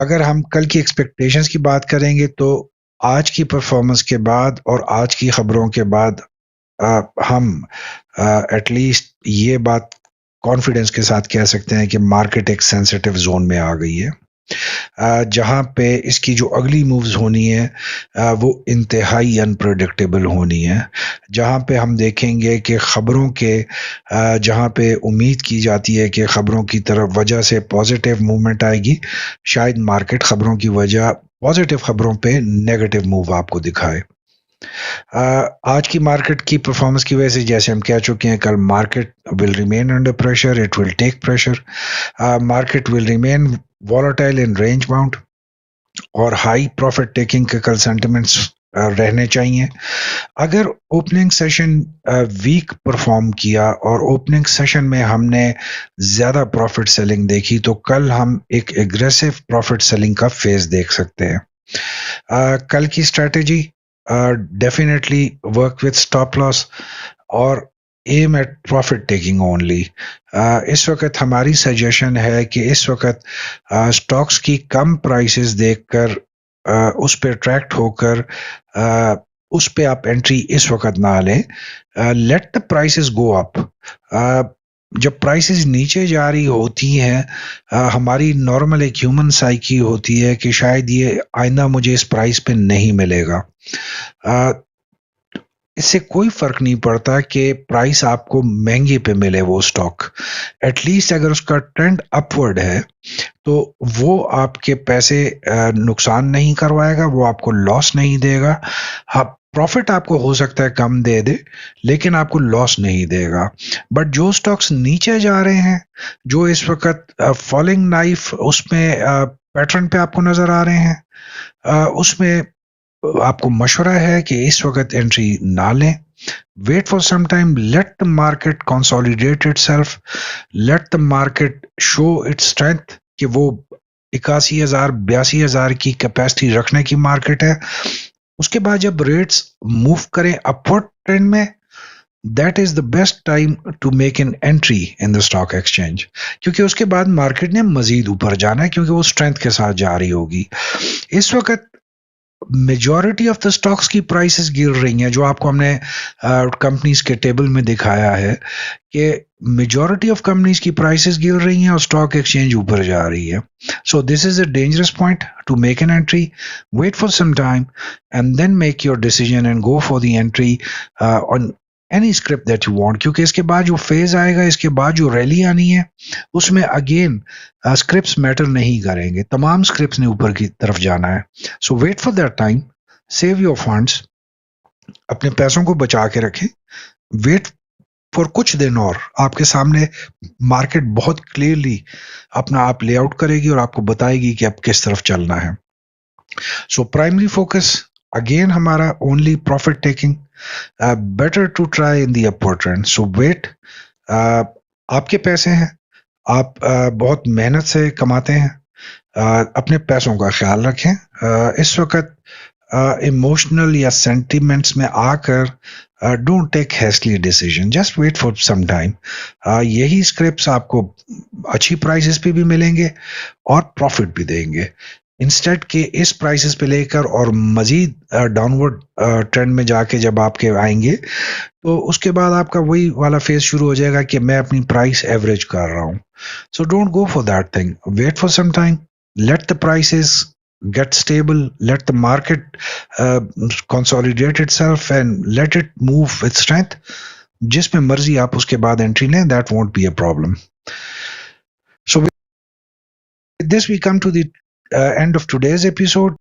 अगर हम कल की एक्सपेक्टेशंस की बात करेंगे तो आज की परफॉर्मेंस के बाद और आज की खबरों के बाद हम एटलीस्ट ये बात कॉन्फिडेंस के साथ कह सकते हैं कि मार्केट एक सेंसिटिव जोन में आ गई है, जहां पे इसकी जो अगली मूव्स होनी है वो इंतहाई अनप्रेडिक्टेबल होनी है, जहां पे हम देखेंगे कि खबरों के जहां पे उम्मीद की जाती है कि खबरों की तरफ वजह से पॉजिटिव मूवमेंट आएगी, शायद मार्केट खबरों की वजह पॉजिटिव खबरों पे नेगेटिव मूव आपको दिखाए। आज की मार्केट की परफॉर्मेंस की वजह से जैसे हम कह चुके हैं, कल market will remain under pressure, it will take pressure, market will remain volatile in range bound, और हाई प्रॉफिट टेकिंग के कल सेंटिमेंट्स रहने चाहिए। अगर ओपनिंग सेशन वीक परफॉर्म किया और ओपनिंग सेशन में हमने ज्यादा प्रॉफिट सेलिंग देखी तो कल हम एक एग्रेसिव प्रॉफिट सेलिंग का फेज देख सकते हैं। कल की strategy definitely work with stop loss और aim at profit taking only. इस वक्त हमारी सजेशन है कि इस वक्त स्टॉक्स की कम प्राइसेस देखकर उस पे अट्रैक्ट होकर उस पे आप एंट्री इस वक्त ना लें। Let the prices go up. जब प्राइसेस नीचे जा रही होती हैं, हमारी नॉर्मल एक ह्यूमन साइकी होती है कि शायद ये आइंदा मुझे इस प्राइस पे नहीं मिलेगा। इससे कोई फर्क नहीं पड़ता कि प्राइस आपको महंगे पे मिले वो स्टॉक, एटलीस्ट अगर उसका ट्रेंड अपवर्ड है तो वो आपके पैसे नुकसान नहीं करवाएगा, वो आपको लॉस नहीं देगा। हाँ, प्रॉफिट आपको हो सकता है कम दे दे लेकिन आपको लॉस नहीं देगा। बट जो स्टॉक्स नीचे जा रहे हैं, जो इस वक्त फॉलिंग नाइफ उसमें पैटर्न पे आपको नजर आ रहे हैं, उसमें आपको मशवरा है कि इस वक्त एंट्री ना लें। Wait for some time, let the market consolidate itself, let the market show its strength कि वो 81,000 82,000 की कैपेसिटी रखने की मार्केट है। उसके बाद जब रेट्स मूव करें अपवर्ड ट्रेंड में, that is the best time to make an entry in the stock exchange, क्योंकि उसके बाद मार्केट ने मजीद ऊपर जाना है क्योंकि वो स्ट्रेंथ के साथ जा रही होगी। इस वक्त मेजॉरिटी ऑफ द स्टॉक्स की प्राइसेस गिर रही हैं, जो आपको हमने कंपनीज के टेबल में दिखाया है कि मेजॉरिटी ऑफ कंपनीज की प्राइसेस गिर रही हैं और स्टॉक एक्सचेंज ऊपर जा रही है। So this is a dangerous point to make an entry. Wait for some time and then make your decision and go for the entry on any script that you want, क्योंकि इसके बाद जो phase आएगा, इसके बाद जो rally आनी है, उसमें अगेन स्क्रिप्ट्स मैटर नहीं करेंगे, तमाम स्क्रिप्ट्स ने ऊपर की तरफ जाना है। So wait for that time, save your funds, अपने पैसों को बचा के रखें, वेट फॉर कुछ दिन और आपके सामने मार्केट बहुत क्लियरली अपना आप लेआउट करेगी और आपको बताएगी कि अब किस तरफ चलना है। सो प्राइमरी फोकस अगेन हमारा only profit taking, better to try in the upward trend. So wait, आपके पैसे हैं, आप बहुत मेहनत से कमाते हैं, अपने पैसों का ख्याल रखें। इस वक्त इमोशनल या सेंटिमेंट्स में आकर don't take hastily decision, just wait for some time. यही स्क्रिप्ट्स आपको अच्छी प्राइसेस पे भी मिलेंगे और प्रॉफिट भी देंगे, इंस्टेड के इस प्राइसेस पे लेकर और मजीद डाउनवर्ड ट्रेंड में जाके जब आपके आएंगे तो उसके बाद आपका वही वाला फेज शुरू हो जाएगा कि मैं अपनी प्राइस एवरेज कर रहा हूं। So don't go for that thing, wait for some time, let the prices get stable, let the market consolidate itself and let it move with strength. जिसमें मर्जी आप उसके बाद एंट्री लें, that won't be a problem. So with this we come to the end of today's episode.